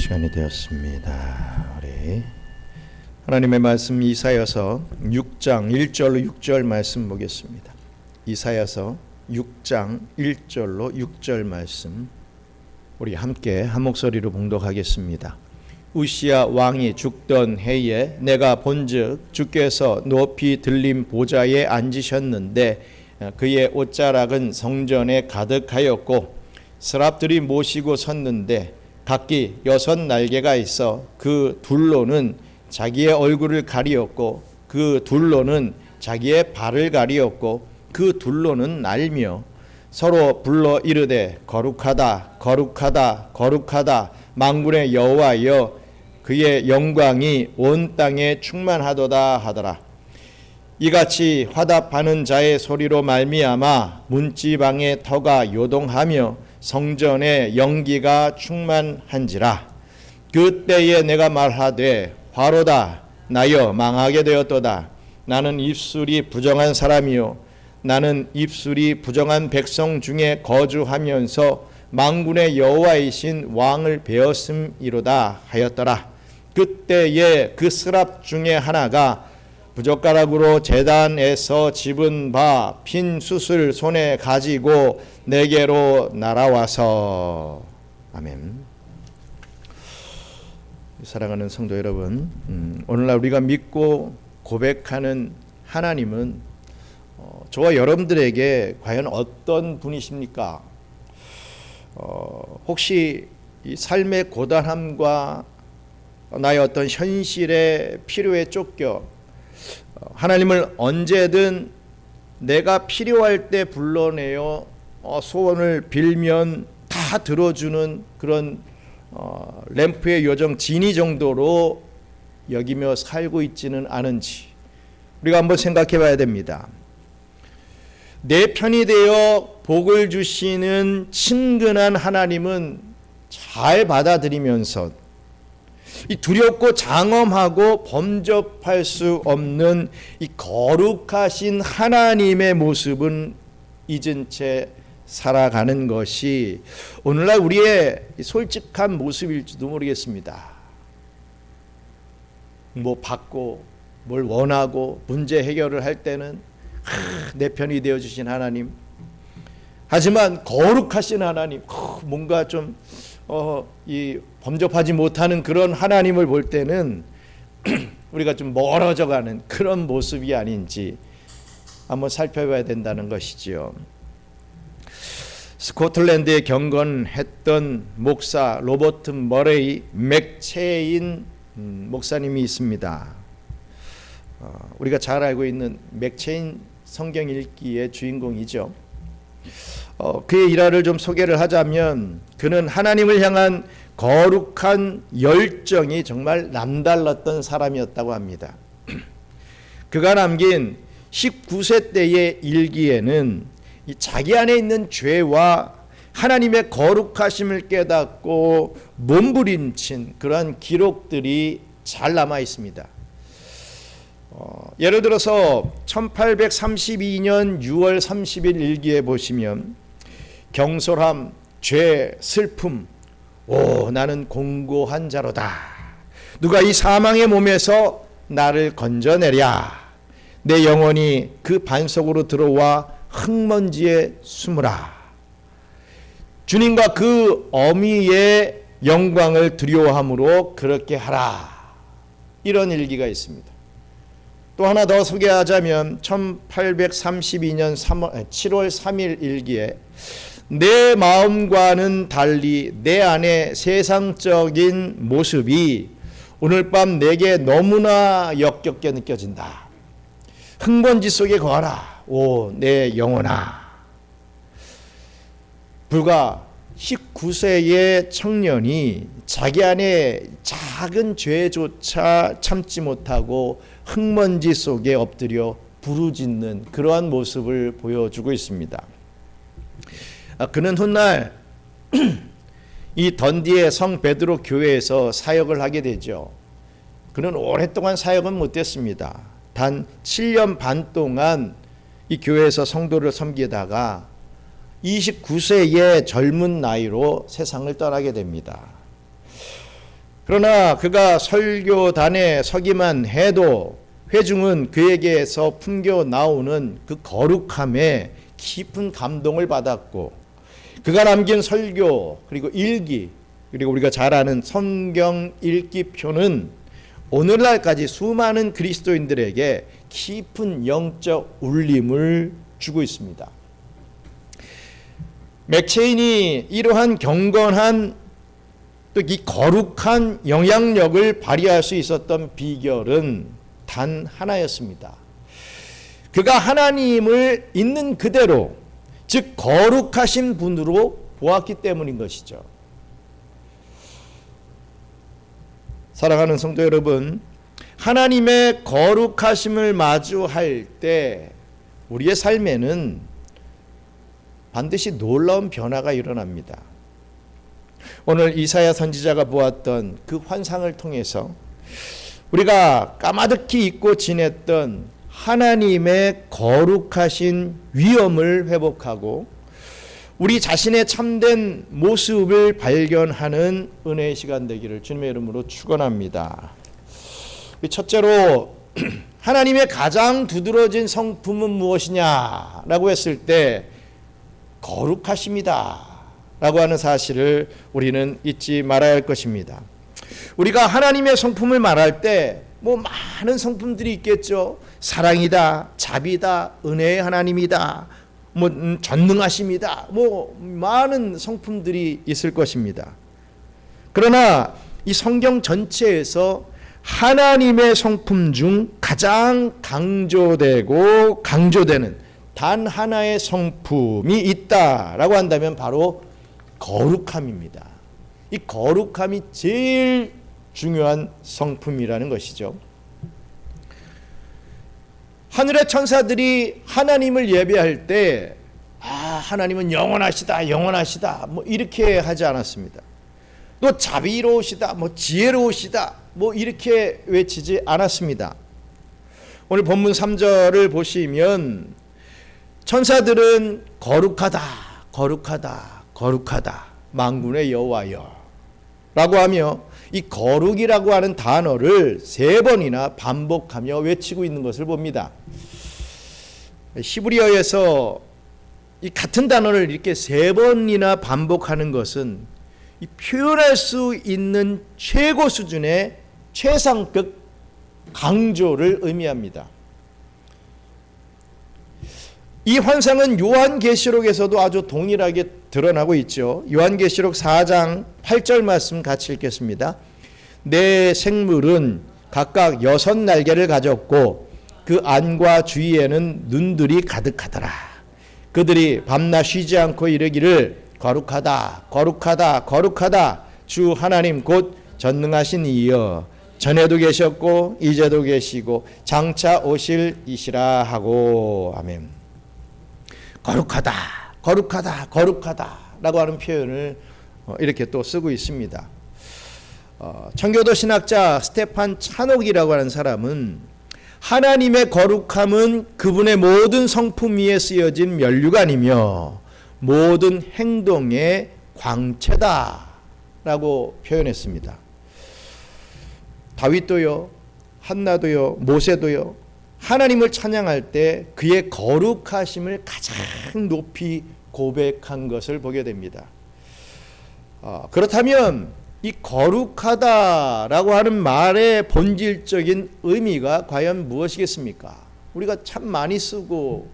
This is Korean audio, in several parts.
시간이 되었습니다. 우리 하나님의 말씀 이사야서 6장 1절로 6절 말씀 보겠습니다. 이사야서 6장 1절로 6절 말씀 우리 함께 한 목소리로 봉독하겠습니다. 우시야 왕이 죽던 해에 내가 본즉 주께서 높이 들린 보좌에 앉으셨는데 그의 옷자락은 성전에 가득하였고 스랍들이 모시고 섰는데 각기 6 날개가 있어 그 둘로는 자기의 얼굴을 가리었고 그 둘로는 자기의 발을 가리었고 그 둘로는 날며 서로 불러 이르되 거룩하다 거룩하다 거룩하다 만군의 여호와여 그의 영광이 온 땅에 충만하도다 하더라. 이같이 화답하는 자의 소리로 말미암아 문지방의 터가 요동하며 성전의 연기가 충만한지라. 그때에 내가 말하되 화로다 나여 망하게 되었도다. 나는 입술이 부정한 사람이요 나는 입술이 부정한 백성 중에 거주하면서 만군의 여호와이신 왕을 배웠음이로다 하였더라. 그때에 그 스랍 중에 하나가 부젓가락으로 제단에서 집은 바 핀 숯을 손에 가지고 내게로 날아와서 아멘. 사랑하는 성도 여러분, 오늘날 우리가 믿고 고백하는 하나님은 저와 여러분들에게 과연 어떤 분이십니까? 혹시 이 삶의 고단함과 나의 어떤 현실의 필요에 쫓겨 하나님을 언제든 내가 필요할 때 불러내어 소원을 빌면 다 들어주는 그런 램프의 요정 지니 정도로 여기며 살고 있지는 않은지 우리가 한번 생각해 봐야 됩니다. 내 편이 되어 복을 주시는 친근한 하나님은 잘 받아들이면서 이 두렵고 장엄하고 범접할 수 없는 이 거룩하신 하나님의 모습은 잊은 채 살아가는 것이 오늘날 우리의 솔직한 모습일지도 모르겠습니다. 뭐 받고 뭘 원하고 문제 해결을 할 때는 내 편이 되어주신 하나님, 하지만 거룩하신 하나님, 뭔가 좀 이 범접하지 못하는 그런 하나님을 볼 때는 우리가 좀 멀어져가는 그런 모습이 아닌지 한번 살펴봐야 된다는 것이지요. 스코틀랜드에 경건했던 목사 로버트 머레이 맥체인 목사님이 있습니다. 우리가 잘 알고 있는 맥체인 성경 읽기의 주인공이죠. 그의 일화를 좀 소개를 하자면 그는 하나님을 향한 거룩한 열정이 정말 남달랐던 사람이었다고 합니다. 그가 남긴 19세 때의 일기에는 자기 안에 있는 죄와 하나님의 거룩하심을 깨닫고 몸부림친 그러한 기록들이 잘 남아 있습니다. 예를 들어서 1832년 6월 30일 일기에 보시면 경솔함, 죄, 슬픔, 오 나는 공고한 자로다. 누가 이 사망의 몸에서 나를 건져내랴. 내 영혼이 그 반석으로 들어와 흙먼지에 숨으라. 주님과 그 어미의 영광을 두려워함으로 그렇게 하라. 이런 일기가 있습니다. 또 하나 더 소개하자면 1832년 7월 3일 일기에 내 마음과는 달리 내 안의 세상적인 모습이 오늘 밤 내게 너무나 역겹게 느껴진다. 흙먼지 속에 거하라. 오 내 영혼아. 불과 19세의 청년이 자기 안에 작은 죄조차 참지 못하고 흙먼지 속에 엎드려 부르짖는 그러한 모습을 보여주고 있습니다. 그는 훗날 이 던디의 성 베드로 교회에서 사역을 하게 되죠. 그는 오랫동안 사역은 못했습니다. 단 7년 반 동안 이 교회에서 성도를 섬기다가 29세의 젊은 나이로 세상을 떠나게 됩니다. 그러나 그가 설교단에 서기만 해도 회중은 그에게서 풍겨 나오는 그 거룩함에 깊은 감동을 받았고, 그가 남긴 설교 그리고 일기 그리고 우리가 잘 아는 성경 읽기표는 오늘날까지 수많은 그리스도인들에게 깊은 영적 울림을 주고 있습니다. 맥체인이 이러한 경건한 또 이 거룩한 영향력을 발휘할 수 있었던 비결은 단 하나였습니다. 그가 하나님을 있는 그대로, 즉 거룩하신 분으로 보았기 때문인 것이죠. 사랑하는 성도 여러분, 하나님의 거룩하심을 마주할 때 우리의 삶에는 반드시 놀라운 변화가 일어납니다. 오늘 이사야 선지자가 보았던 그 환상을 통해서 우리가 까마득히 잊고 지냈던 하나님의 거룩하신 위엄을 회복하고 우리 자신의 참된 모습을 발견하는 은혜의 시간 되기를 주님의 이름으로 축원합니다. 첫째로 하나님의 가장 두드러진 성품은 무엇이냐라고 했을 때 거룩하심이다 라고 하는 사실을 우리는 잊지 말아야 할 것입니다. 우리가 하나님의 성품을 말할 때 많은 성품들이 있겠죠. 사랑이다, 자비다, 은혜의 하나님이다, 전능하심이다, 많은 성품들이 있을 것입니다. 그러나 이 성경 전체에서 하나님의 성품 중 가장 강조되고 강조되는 단 하나의 성품이 있다라고 한다면 바로 거룩함입니다. 이 거룩함이 제일 중요한 성품이라는 것이죠. 하늘의 천사들이 하나님을 예배할 때 하나님은 영원하시다, 영원하시다 이렇게 하지 않았습니다. 또 자비로우시다, 지혜로우시다 이렇게 외치지 않았습니다. 오늘 본문 3절을 보시면 천사들은 거룩하다, 거룩하다, 거룩하다, 만군의 여호와여 라고 하며 이 거룩이라고 하는 단어를 3번이나 반복하며 외치고 있는 것을 봅니다. 히브리어에서 이 같은 단어를 이렇게 3번이나 반복하는 것은 이 표현할 수 있는 최고 수준의 최상급 강조를 의미합니다. 이 환상은 요한계시록에서도 아주 동일하게 드러나고 있죠. 요한계시록 4장 8절 말씀 같이 읽겠습니다. 내 생물은 각각 6날개를 가졌고 그 안과 주위에는 눈들이 가득하더라. 그들이 밤낮 쉬지 않고 이르기를 거룩하다, 거룩하다, 거룩하다. 주 하나님 곧 전능하신 이여 전에도 계셨고 이제도 계시고 장차 오실 이시라 하고. 아멘. 거룩하다, 거룩하다, 거룩하다 라고 하는 표현을 이렇게 또 쓰고 있습니다. 청교도 신학자 스테판 찬옥이라고 하는 사람은 하나님의 거룩함은 그분의 모든 성품 위에 쓰여진 면류관이며 모든 행동의 광채다 라고 표현했습니다. 다윗도요, 한나도요, 모세도요, 하나님을 찬양할 때 그의 거룩하심을 가장 높이 고백한 것을 보게 됩니다. 그렇다면 이 거룩하다라고 하는 말의 본질적인 의미가 과연 무엇이겠습니까? 우리가 참 많이 쓰고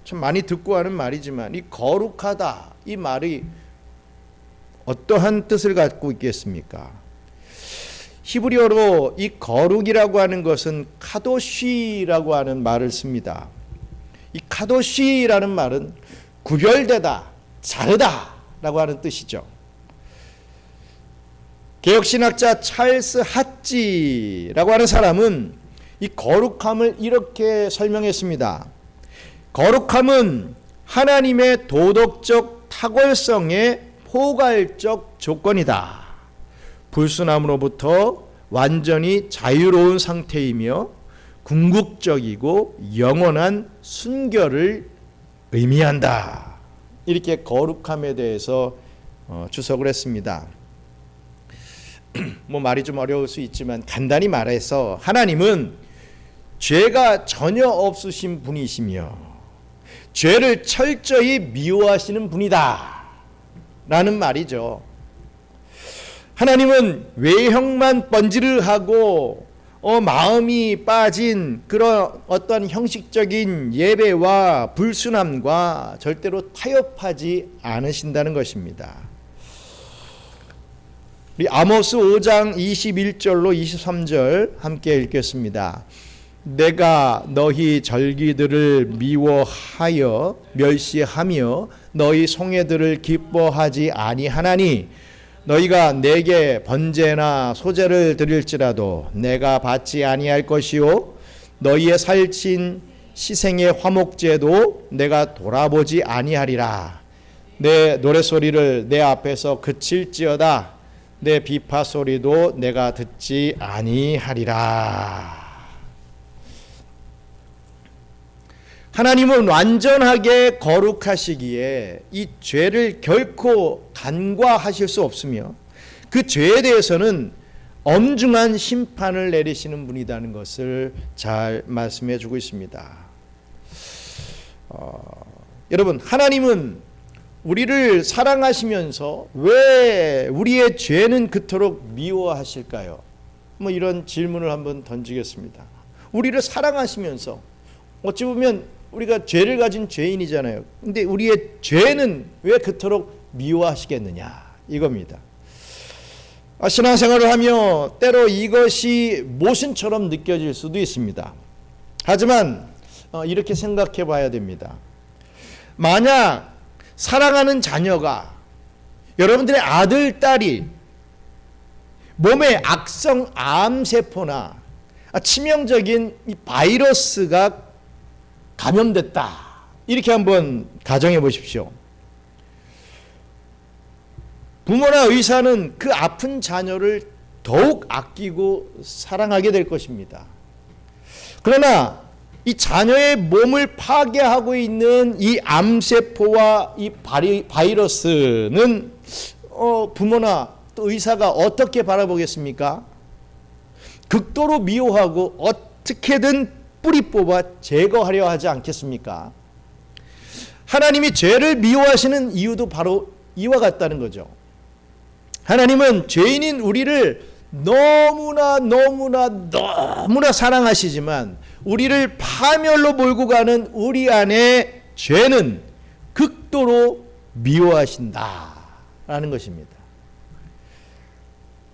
참 많이 듣고 하는 말이지만 이 거룩하다 이 말이 어떠한 뜻을 갖고 있겠습니까? 히브리어로 이 거룩이라고 하는 것은 카도시라고 하는 말을 씁니다. 이 카도시라는 말은 구별되다, 다르다 라고 하는 뜻이죠. 개혁신학자 찰스 핫지라고 하는 사람은 이 거룩함을 이렇게 설명했습니다. 거룩함은 하나님의 도덕적 탁월성의 포괄적 조건이다. 불순함으로부터 완전히 자유로운 상태이며 궁극적이고 영원한 순결을 의미한다. 이렇게 거룩함에 대해서 주석을 했습니다. 뭐 말이 좀 어려울 수 있지만 간단히 말해서 하나님은 죄가 전혀 없으신 분이시며 죄를 철저히 미워하시는 분이다 라는 말이죠. 하나님은 외형만 번지르하고 마음이 빠진 그런 어떤 형식적인 예배와 불순함과 절대로 타협하지 않으신다는 것입니다. 우리 아모스 5장 21절로 23절 함께 읽겠습니다. 내가 너희 절기들을 미워하여 멸시하며 너희 송해들을 기뻐하지 아니하나니 너희가 내게 번제나 소제를 드릴지라도 내가 받지 아니할 것이요 너희의 살찐 시생의 화목제도 내가 돌아보지 아니하리라. 내 노랫소리를 내 앞에서 그칠지어다 내 비파 소리도 내가 듣지 아니하리라. 하나님은 완전하게 거룩하시기에 이 죄를 결코 간과하실 수 없으며 그 죄에 대해서는 엄중한 심판을 내리시는 분이라는 것을 잘 말씀해 주고 있습니다. 여러분, 하나님은 우리를 사랑하시면서 왜 우리의 죄는 그토록 미워하실까요? 뭐 이런 질문을 한번 던지겠습니다. 우리를 사랑하시면서 어찌 보면 우리가 죄를 가진 죄인이잖아요. 근데 우리의 죄는 왜 그토록 미워하시겠느냐 이겁니다. 신앙생활을 하며 때로 이것이 모순처럼 느껴질 수도 있습니다. 하지만 이렇게 생각해 봐야 됩니다. 만약 사랑하는 자녀가 여러분들의 아들, 딸이 몸에 악성 암세포나 치명적인 이 바이러스가 감염됐다 이렇게 한번 가정해 보십시오. 부모나 의사는 그 아픈 자녀를 더욱 아끼고 사랑하게 될 것입니다. 그러나 이 자녀의 몸을 파괴하고 있는 이 암세포와 이 바이러스는 부모나 또 의사가 어떻게 바라보겠습니까? 극도로 미워하고 어떻게든 뿌리 뽑아 제거하려 하지 않겠습니까? 하나님이 죄를 미워하시는 이유도 바로 이와 같다는 거죠. 하나님은 죄인인 우리를 너무나 사랑하시지만 우리를 파멸로 몰고 가는 우리 안의 죄는 극도로 미워하신다라는 것입니다.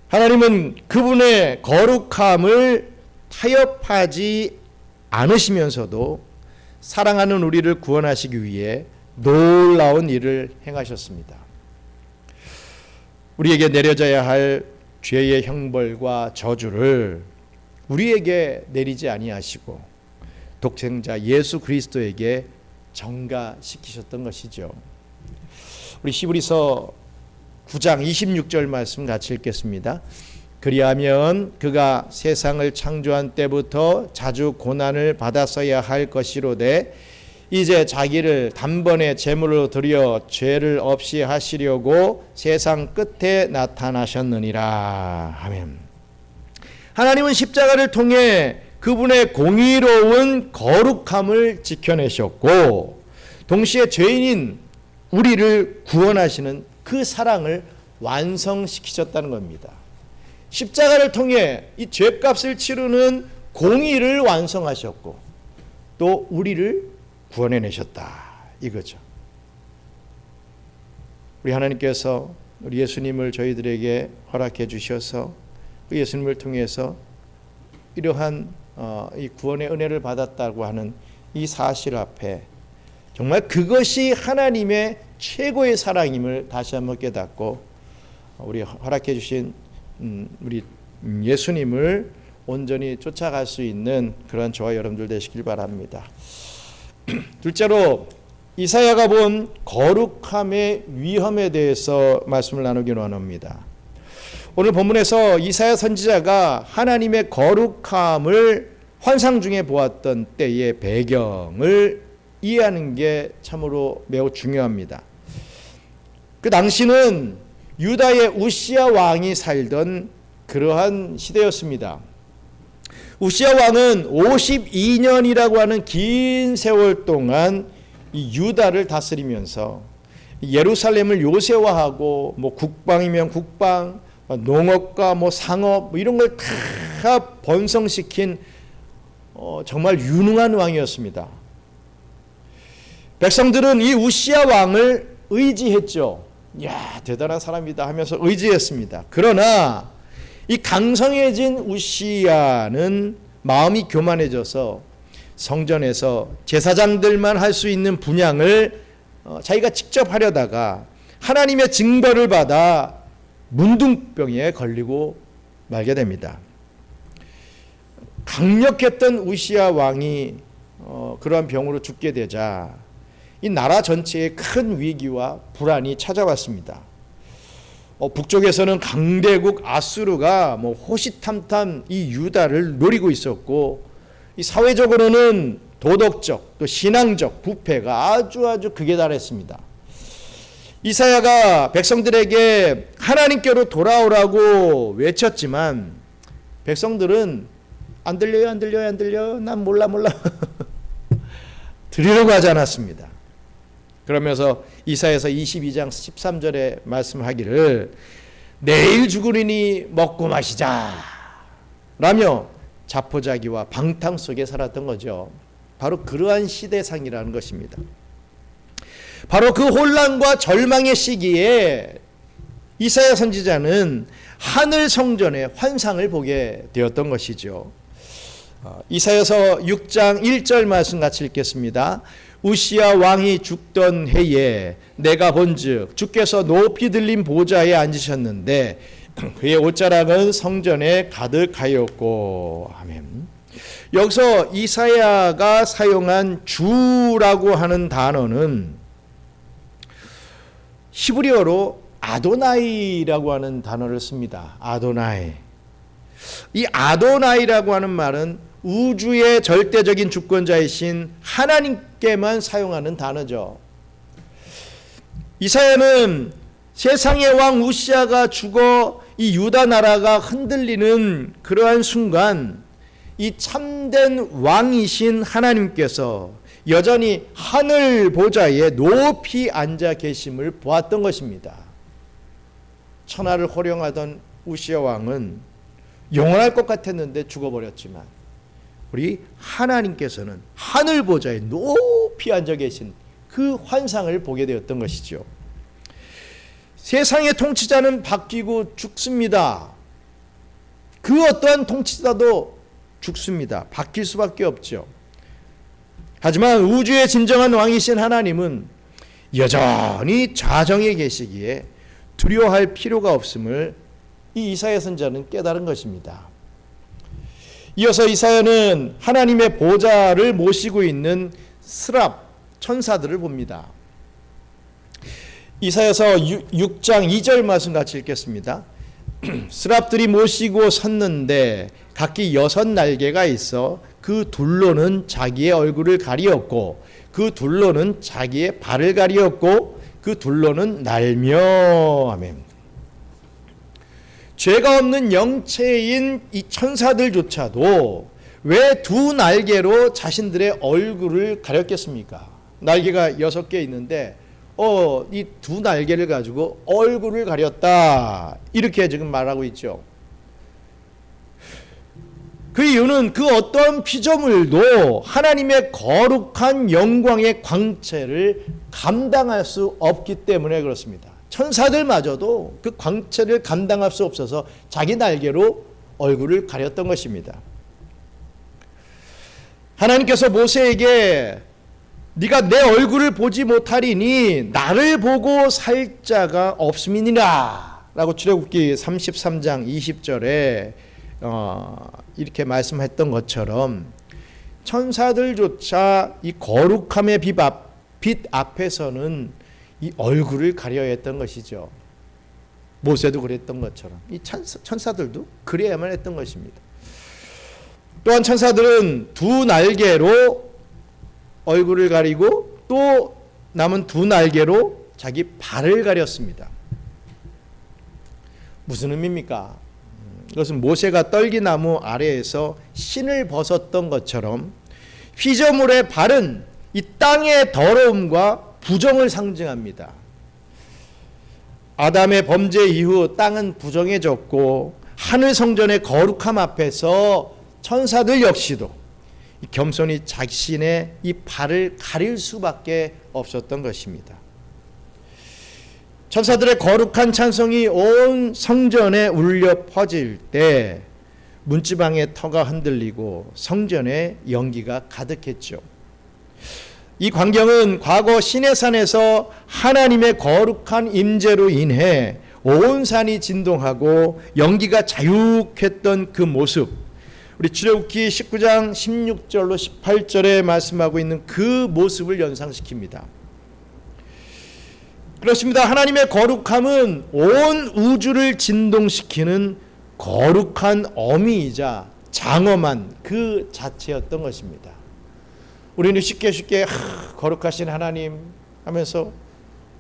하나님은 그분의 거룩함을 타협하지 않으시면서도 사랑하는 우리를 구원하시기 위해 놀라운 일을 행하셨습니다. 우리에게 내려져야 할 죄의 형벌과 저주를 우리에게 내리지 아니하시고 독생자 예수 그리스도에게 전가시키셨던 것이죠. 우리 히브리서 9장 26절 말씀 같이 읽겠습니다. 그리하면 그가 세상을 창조한 때부터 자주 고난을 받았어야 할 것이로되 이제 자기를 단번에 제물로 드려 죄를 없이 하시려고 세상 끝에 나타나셨느니라. 아멘. 하나님은 십자가를 통해 그분의 공의로운 거룩함을 지켜내셨고 동시에 죄인인 우리를 구원하시는 그 사랑을 완성시키셨다는 겁니다. 십자가를 통해 이 죄값을 치르는 공의를 완성하셨고 또 우리를 구원해내셨다 이거죠. 우리 하나님께서 우리 예수님을 저희들에게 허락해 주셔서 그 예수님을 통해서 이러한 이 구원의 은혜를 받았다고 하는 이 사실 앞에 정말 그것이 하나님의 최고의 사랑임을 다시 한번 깨닫고 우리 허락해 주신 우리 예수님을 온전히 쫓아갈 수 있는 그런 저와 여러분들 되시길 바랍니다. 둘째로 이사야가 본 거룩함의 위험에 대해서 말씀을 나누기로 합니다. 오늘 본문에서 이사야 선지자가 하나님의 거룩함을 환상 중에 보았던 때의 배경을 이해하는 게 참으로 매우 중요합니다. 그 당시는 유다의 우시야 왕이 살던 그러한 시대였습니다. 우시야 왕은 52년이라고 하는 긴 세월 동안 이 유다를 다스리면서 예루살렘을 요새화하고 뭐 국방이면 국방, 농업과 뭐 상업 뭐 이런 걸 다 번성시킨 정말 유능한 왕이었습니다. 백성들은 이 우시야 왕을 의지했죠. 야, 대단한 사람이다 하면서 의지했습니다. 그러나 이 강성해진 우시야는 마음이 교만해져서 성전에서 제사장들만 할 수 있는 분향을 자기가 직접 하려다가 하나님의 징벌을 받아 문둥병에 걸리고 말게 됩니다. 강력했던 우시야 왕이 그러한 병으로 죽게 되자 이 나라 전체에 큰 위기와 불안이 찾아왔습니다. 북쪽에서는 강대국 아수르가 뭐 호시탐탐 이 유다를 노리고 있었고, 이 사회적으로는 도덕적 또 신앙적 부패가 아주 극에 달했습니다. 이사야가 백성들에게 하나님께로 돌아오라고 외쳤지만 백성들은 안 들려요 난 몰라 들으려고 하지 않았습니다. 그러면서 이사야서 22장 13절에 말씀하기를 내일 죽으리니 먹고 마시자 라며 자포자기와 방탕 속에 살았던 거죠. 바로 그러한 시대상이라는 것입니다. 바로 그 혼란과 절망의 시기에 이사야 선지자는 하늘 성전의 환상을 보게 되었던 것이죠. 이사야서 6장 1절 말씀 같이 읽겠습니다. 우시야 왕이 죽던 해에 내가 본즉 주께서 높이 들린 보좌에 앉으셨는데 그의 옷자락은 성전에 가득하였고. 아멘. 여기서 이사야가 사용한 주라고 하는 단어는 히브리어로 아도나이라고 하는 단어를 씁니다. 아도나이. 이 아도나이라고 하는 말은 우주의 절대적인 주권자이신 하나님께만 사용하는 단어죠. 이사야는 세상의 왕 우시야가 죽어 이 유다 나라가 흔들리는 그러한 순간 이 참된 왕이신 하나님께서 여전히 하늘 보좌에 높이 앉아 계심을 보았던 것입니다. 천하를 호령하던 우시야 왕은 영원할 것 같았는데 죽어버렸지만 우리 하나님께서는 하늘 보좌에 높이 앉아 계신 그 환상을 보게 되었던 것이죠. 세상의 통치자는 바뀌고 죽습니다. 그 어떠한 통치자도 죽습니다. 바뀔 수밖에 없죠. 하지만 우주의 진정한 왕이신 하나님은 여전히 좌정에 계시기에 두려워할 필요가 없음을 이 이사야 선지자는 깨달은 것입니다. 이어서 이사야는 하나님의 보좌를 모시고 있는 스랍 천사들을 봅니다. 이사야서 6장 2절 말씀 같이 읽겠습니다. 스랍들이 모시고 섰는데 각기 6날개가 있어 그 둘로는 자기의 얼굴을 가리었고 그 둘로는 자기의 발을 가리었고 그 둘로는 날며. 아멘. 죄가 없는 영체인 이 천사들조차도 왜 두 날개로 자신들의 얼굴을 가렸겠습니까? 날개가 6개 있는데 이 두 날개를 가지고 얼굴을 가렸다 이렇게 지금 말하고 있죠. 그 이유는 그 어떤 피조물도 하나님의 거룩한 영광의 광채를 감당할 수 없기 때문에 그렇습니다. 천사들마저도 그 광채를 감당할 수 없어서 자기 날개로 얼굴을 가렸던 것입니다. 하나님께서 모세에게 네가 내 얼굴을 보지 못하리니 나를 보고 살 자가 없음이니라 라고 출애굽기 33장 20절에 이렇게 말씀했던 것처럼 천사들조차 이 거룩함의 빛 앞에서는 이 얼굴을 가려야 했던 것이죠. 모세도 그랬던 것처럼 이 천사들도 그래야만 했던 것입니다. 또한 천사들은 두 날개로 얼굴을 가리고 또 남은 두 날개로 자기 발을 가렸습니다. 무슨 의미입니까? 그것은 모세가 떨기나무 아래에서 신을 벗었던 것처럼 피조물의 발은 이 땅의 더러움과 부정을 상징합니다. 아담의 범죄 이후 땅은 부정해졌고 하늘 성전의 거룩함 앞에서 천사들 역시도 겸손히 자신의 이 발을 가릴 수밖에 없었던 것입니다. 천사들의 거룩한 찬송이 온 성전에 울려 퍼질 때 문지방의 터가 흔들리고 성전에 연기가 가득했죠. 이 광경은 과거 시내산에서 하나님의 거룩한 임재로 인해 온 산이 진동하고 연기가 자욱했던 그 모습, 우리 출애굽기 19장 16절로 18절에 말씀하고 있는 그 모습을 연상시킵니다. 그렇습니다. 하나님의 거룩함은 온 우주를 진동시키는 거룩한 어미이자 장엄한 그 자체였던 것입니다. 우리는 쉽게 거룩하신 하나님 하면서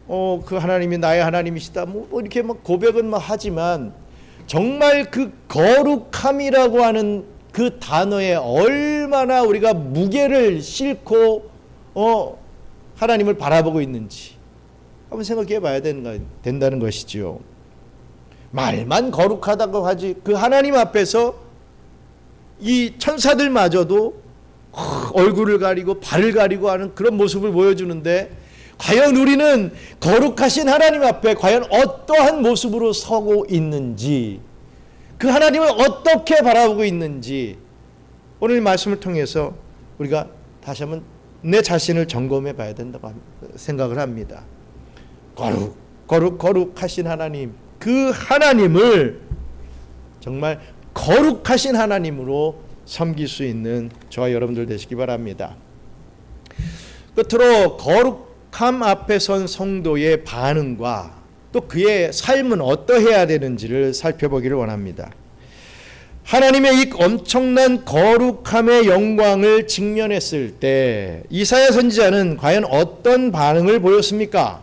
그 하나님이 나의 하나님이시다 뭐 이렇게 막 고백은 하지만 정말 그 거룩함이라고 하는 그 단어에 얼마나 우리가 무게를 싣고 하나님을 바라보고 있는지 한번 생각해 봐야 된다는 것이지요. 말만 거룩하다고 하지 그 하나님 앞에서 이 천사들마저도 얼굴을 가리고 발을 가리고 하는 그런 모습을 보여주는데 과연 우리는 거룩하신 하나님 앞에 과연 어떠한 모습으로 서고 있는지, 그 하나님을 어떻게 바라보고 있는지 오늘 말씀을 통해서 우리가 다시 한번 내 자신을 점검해 봐야 된다고 생각을 합니다. 거룩하신 하나님, 그 하나님을 정말 거룩하신 하나님으로 섬길 수 있는 저와 여러분들 되시기 바랍니다. 끝으로 거룩함 앞에 선 성도의 반응과 또 그의 삶은 어떠해야 되는지를 살펴보기를 원합니다. 하나님의 이 엄청난 거룩함의 영광을 직면했을 때 이사야 선지자는 과연 어떤 반응을 보였습니까?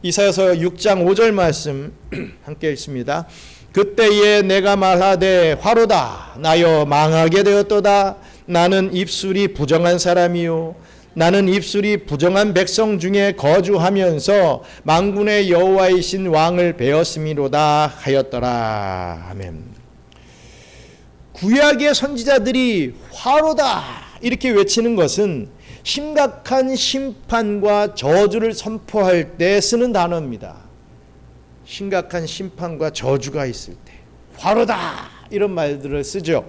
이사야서 6장 5절 말씀 함께 읽습니다. 그때에 내가 말하되 화로다 나여 망하게 되었도다. 나는 입술이 부정한 사람이요 나는 입술이 부정한 백성 중에 거주하면서 만군의 여호와이신 왕을 배웠음이로다 하였더라. 아멘. 구약의 선지자들이 화로다 이렇게 외치는 것은 심각한 심판과 저주를 선포할 때 쓰는 단어입니다. 심각한 심판과 저주가 있을 때 화로다 이런 말들을 쓰죠.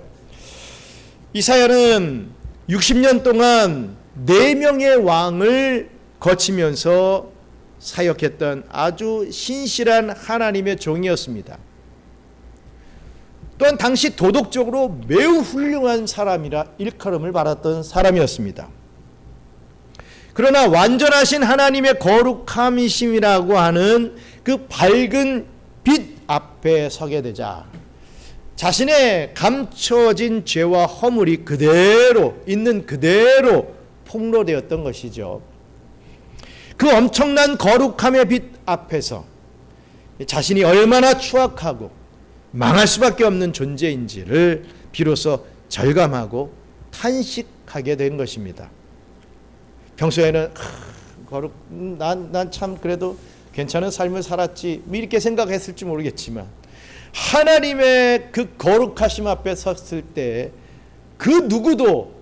이사야는 60년 동안 4명의 왕을 거치면서 사역했던 아주 신실한 하나님의 종이었습니다. 또한 당시 도덕적으로 매우 훌륭한 사람이라 일컬음을 받았던 사람이었습니다. 그러나 완전하신 하나님의 거룩함이심이라고 하는 그 밝은 빛 앞에 서게 되자 자신의 감춰진 죄와 허물이 그대로 있는 그대로 폭로되었던 것이죠. 그 엄청난 거룩함의 빛 앞에서 자신이 얼마나 추악하고 망할 수밖에 없는 존재인지를 비로소 절감하고 탄식하게 된 것입니다. 평소에는 난 참 그래도 괜찮은 삶을 살았지 이렇게 생각했을지 모르겠지만 하나님의 그 거룩하심 앞에 섰을 때 그 누구도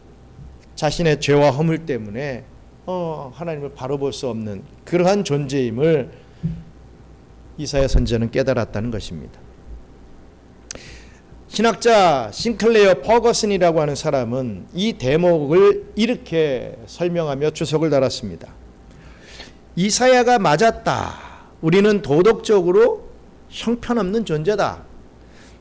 자신의 죄와 허물 때문에 하나님을 바로 볼 수 없는 그러한 존재임을 이사야 선지자는 깨달았다는 것입니다. 신학자 싱클레어 퍼거슨이라고 하는 사람은 이 대목을 이렇게 설명하며 주석을 달았습니다. 이사야가 맞았다. 우리는 도덕적으로 형편없는 존재다.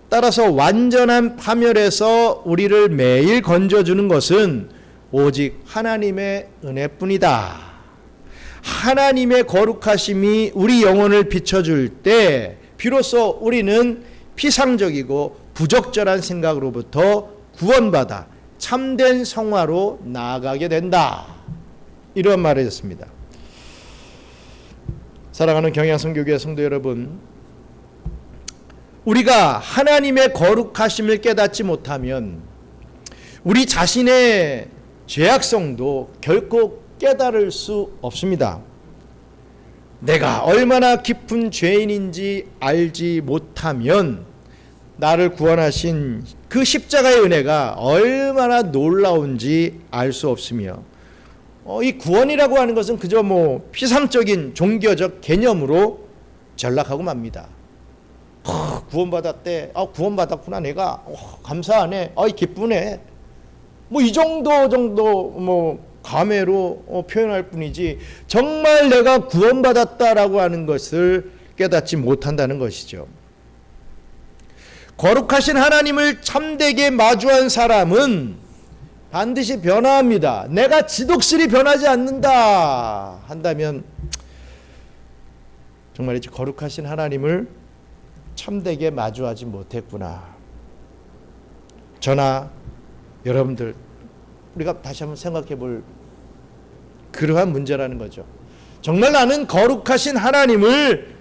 따라서 완전한 파멸에서 우리를 매일 건져주는 것은 오직 하나님의 은혜뿐이다. 하나님의 거룩하심이 우리 영혼을 비춰줄 때 비로소 우리는 피상적이고 부적절한 생각으로부터 구원받아 참된 성화로 나아가게 된다. 이런 말을 했습니다. 사랑하는 경양성교회 성도 여러분, 우리가 하나님의 거룩하심을 깨닫지 못하면 우리 자신의 죄악성도 결코 깨달을 수 없습니다. 내가 얼마나 깊은 죄인인지 알지 못하면 나를 구원하신 그 십자가의 은혜가 얼마나 놀라운지 알 수 없으며 이 구원이라고 하는 것은 그저 피상적인 종교적 개념으로 전락하고 맙니다. 구원받았대. 구원받았구나 내가. 감사하네. 기쁘네. 이 정도 감회로 표현할 뿐이지 정말 내가 구원받았다라고 하는 것을 깨닫지 못한다는 것이죠. 거룩하신 하나님을 참되게 마주한 사람은 반드시 변화합니다. 내가 지독실이 변하지 않는다 한다면 정말이지 거룩하신 하나님을 참되게 마주하지 못했구나. 저나 여러분들 우리가 다시 한번 생각해 볼 그러한 문제라는 거죠. 정말 나는 거룩하신 하나님을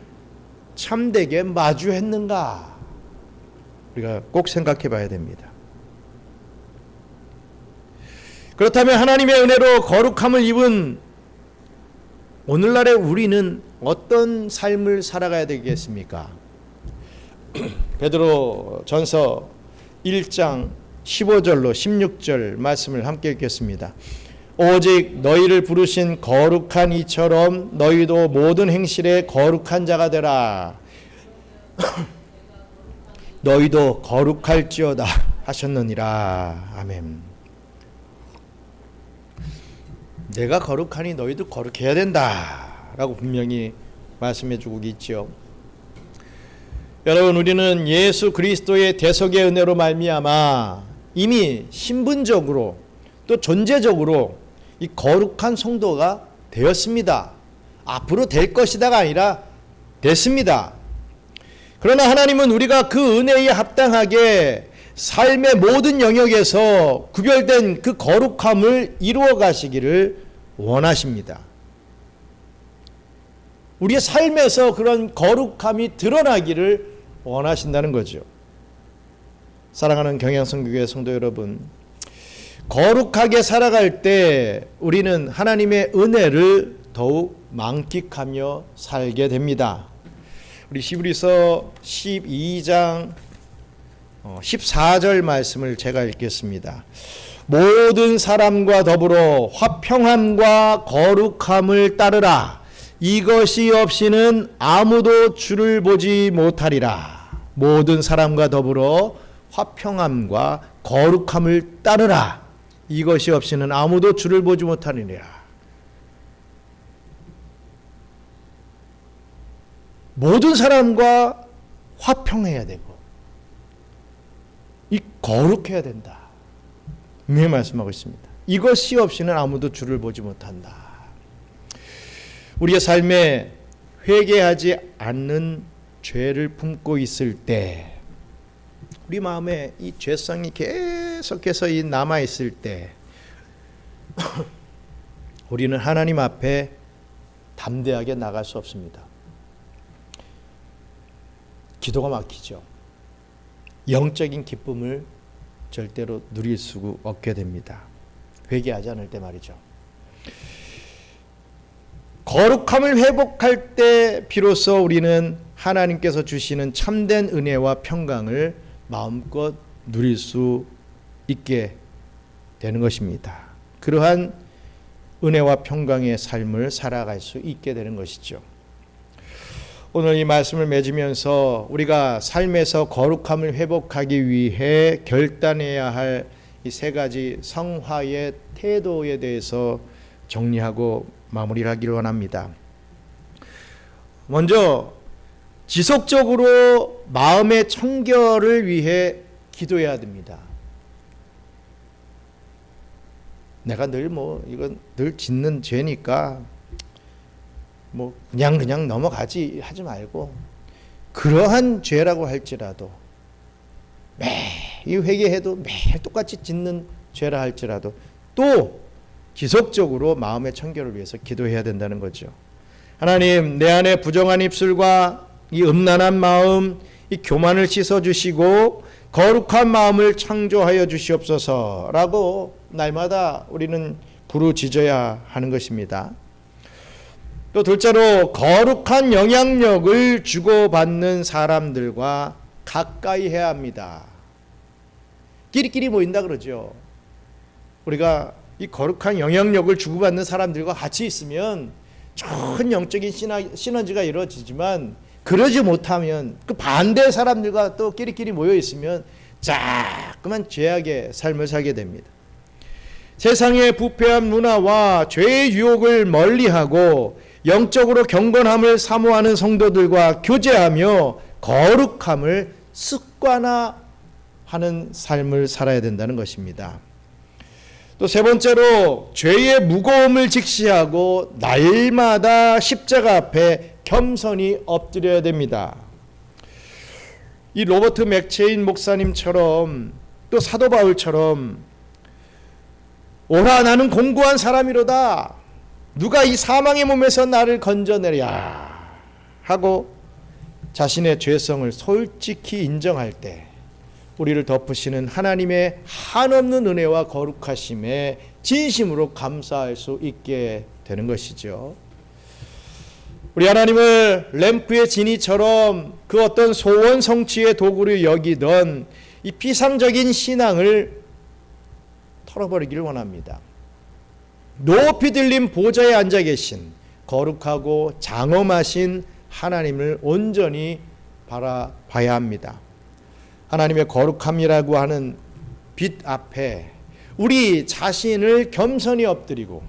참되게 마주했는가? 우리가 꼭 생각해 봐야 됩니다. 그렇다면 하나님의 은혜로 거룩함을 입은 오늘날의 우리는 어떤 삶을 살아가야 되겠습니까? 베드로 전서 1장 15절로 16절 말씀을 함께 읽겠습니다. 오직 너희를 부르신 거룩한 이처럼 너희도 모든 행실에 거룩한 자가 되라. 너희도 거룩할지어다 하셨느니라. 아멘. 내가 거룩하니 너희도 거룩해야 된다 라고 분명히 말씀해 주고 있죠. 여러분, 우리는 예수 그리스도의 대속의 은혜로 말미암아 이미 신분적으로 또 존재적으로 이 거룩한 성도가 되었습니다. 앞으로 될 것이다가 아니라 됐습니다. 그러나 하나님은 우리가 그 은혜에 합당하게 삶의 모든 영역에서 구별된 그 거룩함을 이루어 가시기를 원하십니다. 우리의 삶에서 그런 거룩함이 드러나기를 원하신다는 거죠. 사랑하는 경향성교회 성도 여러분, 거룩하게 살아갈 때 우리는 하나님의 은혜를 더욱 만끽하며 살게 됩니다. 우리 히브리서 12장 14절 말씀을 제가 읽겠습니다. 모든 사람과 더불어 화평함과 거룩함을 따르라. 이것이 없이는 아무도 주를 보지 못하리라. 모든 사람과 더불어 화평함과 거룩함을 따르라. 이것이 없이는 아무도 주를 보지 못하리라. 모든 사람과 화평해야 되고 이 거룩해야 된다. 분명히 말씀하고 있습니다. 이것이 없이는 아무도 주를 보지 못한다. 우리의 삶에 회개하지 않는 죄를 품고 있을 때, 우리 마음에 이 죄성이 계속해서 남아 있을 때 우리는 하나님 앞에 담대하게 나갈 수 없습니다. 기도가 막히죠. 영적인 기쁨을 절대로 누릴 수 없게 됩니다. 회개하지 않을 때 말이죠. 거룩함을 회복할 때 비로소 우리는 하나님께서 주시는 참된 은혜와 평강을 마음껏 누릴 수 있게 되는 것입니다. 그러한 은혜와 평강의 삶을 살아갈 수 있게 되는 것이죠. 오늘 이 말씀을 맺으면서 우리가 삶에서 거룩함을 회복하기 위해 결단해야 할 이 세 가지 성화의 태도에 대해서 정리하고 마무리를 하기를 원합니다. 먼저 지속적으로 마음의 청결을 위해 기도해야 됩니다. 내가 늘 이건 늘 짓는 죄니까 그냥 넘어가지 하지 말고, 그러한 죄라고 할지라도 매일 회개해도 매일 똑같이 짓는 죄라 할지라도 또 지속적으로 마음의 청결을 위해서 기도해야 된다는 거죠. 하나님, 내 안에 부정한 입술과 이 음란한 마음, 이 교만을 씻어주시고 거룩한 마음을 창조하여 주시옵소서라고 날마다 우리는 부르짖어야 하는 것입니다. 또 둘째로 거룩한 영향력을 주고받는 사람들과 가까이 해야 합니다. 끼리끼리 모인다 그러죠. 우리가 이 거룩한 영향력을 주고받는 사람들과 같이 있으면 좋은 영적인 시너지가 이루어지지만, 그러지 못하면 그 반대 사람들과 또 끼리끼리 모여 있으면 자꾸만 죄악의 삶을 살게 됩니다. 세상의 부패한 문화와 죄의 유혹을 멀리하고 영적으로 경건함을 사모하는 성도들과 교제하며 거룩함을 습관화하는 삶을 살아야 된다는 것입니다. 또 세 번째로 죄의 무거움을 직시하고 날마다 십자가 앞에 겸손히 엎드려야 됩니다. 이 로버트 맥체인 목사님처럼 또 사도 바울처럼 오라 나는 공고한 사람이로다, 누가 이 사망의 몸에서 나를 건져내랴 하고 자신의 죄성을 솔직히 인정할 때 우리를 덮으시는 하나님의 한없는 은혜와 거룩하심에 진심으로 감사할 수 있게 되는 것이죠. 우리 하나님을 램프의 진이처럼 그 어떤 소원 성취의 도구로 여기던 이 피상적인 신앙을 털어버리기를 원합니다. 높이 들린 보좌에 앉아 계신 거룩하고 장엄하신 하나님을 온전히 바라봐야 합니다. 하나님의 거룩함이라고 하는 빛 앞에 우리 자신을 겸손히 엎드리고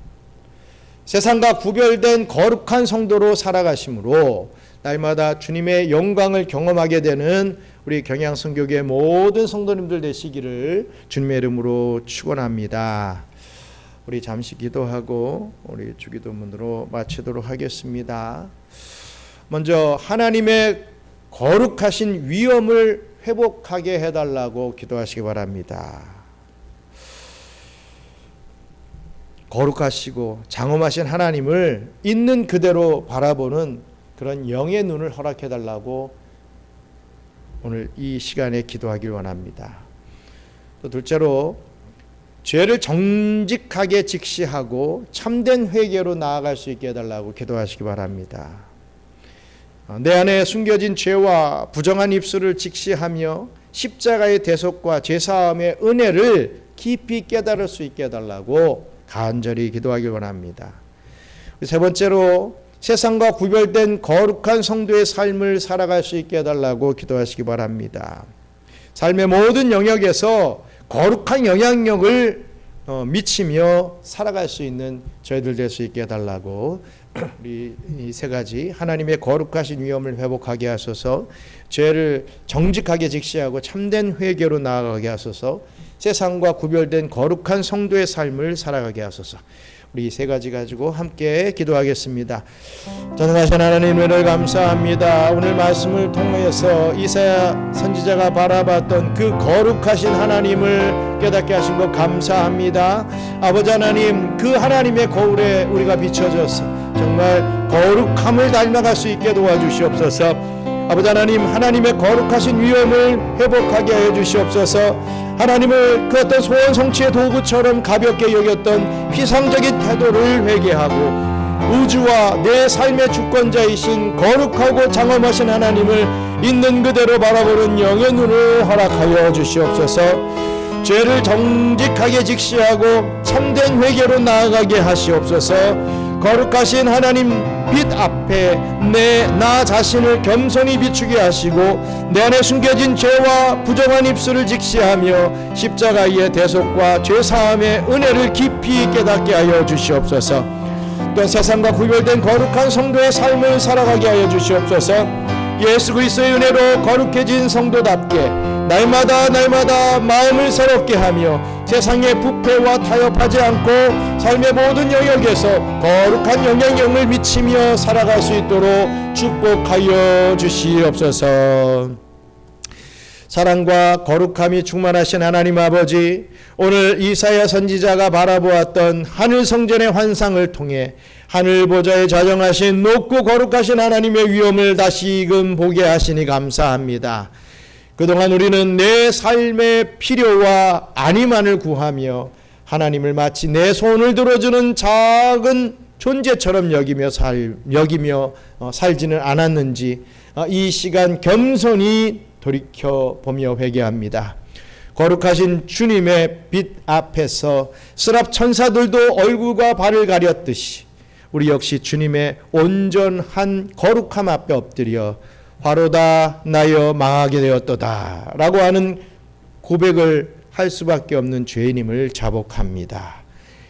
세상과 구별된 거룩한 성도로 살아가심으로 날마다 주님의 영광을 경험하게 되는 우리 경양선교교의 모든 성도님들 되시기를 주님의 이름으로 축원합니다. 우리 잠시 기도하고 우리 주기도문으로 마치도록 하겠습니다. 먼저 하나님의 거룩하신 위엄을 회복하게 해달라고 기도하시기 바랍니다. 거룩하시고 장엄하신 하나님을 있는 그대로 바라보는 그런 영의 눈을 허락해달라고 오늘 이 시간에 기도하길 원합니다. 또 둘째로 죄를 정직하게 직시하고 참된 회개로 나아갈 수 있게 해달라고 기도하시기 바랍니다. 내 안에 숨겨진 죄와 부정한 입술을 직시하며 십자가의 대속과 죄사함의 은혜를 깊이 깨달을 수 있게 해달라고 간절히 기도하길 원합니다. 세 번째로 세상과 구별된 거룩한 성도의 삶을 살아갈 수 있게 해달라고 기도하시기 바랍니다. 삶의 모든 영역에서 거룩한 영향력을 미치며 살아갈 수 있는 저희들 될 수 있게 해달라고 우리 이 세 가지 하나님의 거룩하신 위엄을 회복하게 하소서, 죄를 정직하게 직시하고 참된 회개로 나아가게 하소서, 세상과 구별된 거룩한 성도의 삶을 살아가게 하소서. 우리 이 세 가지 가지고 함께 기도하겠습니다. 전능하신 하나님 은혜를 감사합니다. 오늘 말씀을 통해서 이사야 선지자가 바라봤던 그 거룩하신 하나님을 깨닫게 하신 것 감사합니다. 아버지 하나님, 그 하나님의 거울에 우리가 비춰져서 정말 거룩함을 닮아갈 수 있게 도와주시옵소서. 아버지 하나님, 하나님의 거룩하신 위엄을 회복하게 하여 주시옵소서. 하나님을 그 어떤 소원 성취의 도구처럼 가볍게 여겼던 피상적인 태도를 회개하고 우주와 내 삶의 주권자이신 거룩하고 장엄하신 하나님을 있는 그대로 바라보는 영의 눈을 허락하여 주시옵소서. 죄를 정직하게 직시하고 참된 회개로 나아가게 하시옵소서. 거룩하신 하나님 빛 앞에 나 자신을 겸손히 비추게 하시고 내 안에 숨겨진 죄와 부정한 입술을 직시하며 십자가의 대속과 죄사함의 은혜를 깊이 깨닫게 하여 주시옵소서. 또 세상과 구별된 거룩한 성도의 삶을 살아가게 하여 주시옵소서. 예수 그리스도의 은혜로 거룩해진 성도답게 날마다 마음을 새롭게 하며 세상의 부패와 타협하지 않고 삶의 모든 영역에서 거룩한 영향력을 미치며 살아갈 수 있도록 축복하여 주시옵소서. 사랑과 거룩함이 충만하신 하나님 아버지, 오늘 이사야 선지자가 바라보았던 하늘 성전의 환상을 통해 하늘 보좌에 자정하신 높고 거룩하신 하나님의 위엄을 다시금 보게 하시니 감사합니다. 그동안 우리는 내 삶의 필요와 안위만을 구하며 하나님을 마치 내 손을 들어주는 작은 존재처럼 여기며 살지는 않았는지 이 시간 겸손히 돌이켜보며 회개합니다. 거룩하신 주님의 빛 앞에서 스랍 천사들도 얼굴과 발을 가렸듯이 우리 역시 주님의 온전한 거룩함 앞에 엎드려 화로다 나여 망하게 되었도다 라고 하는 고백을 할 수밖에 없는 죄인임을 자복합니다.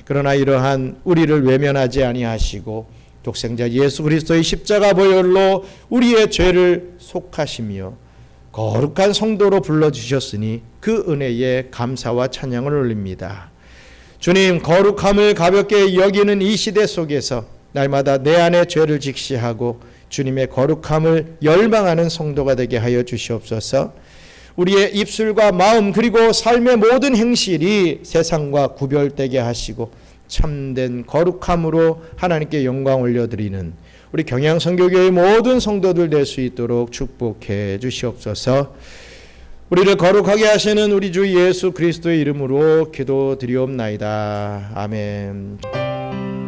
그러나 이러한 우리를 외면하지 아니하시고 독생자 예수 그리스도의 십자가 보혈로 우리의 죄를 속하시며 거룩한 성도로 불러주셨으니 그 은혜에 감사와 찬양을 올립니다. 주님, 거룩함을 가볍게 여기는 이 시대 속에서 날마다 내 안의 죄를 직시하고 주님의 거룩함을 열망하는 성도가 되게 하여 주시옵소서. 우리의 입술과 마음 그리고 삶의 모든 행실이 세상과 구별되게 하시고 참된 거룩함으로 하나님께 영광 올려드리는 우리 경양선교교회 모든 성도들 될 수 있도록 축복해 주시옵소서. 우리를 거룩하게 하시는 우리 주 예수 그리스도의 이름으로 기도드리옵나이다. 아멘.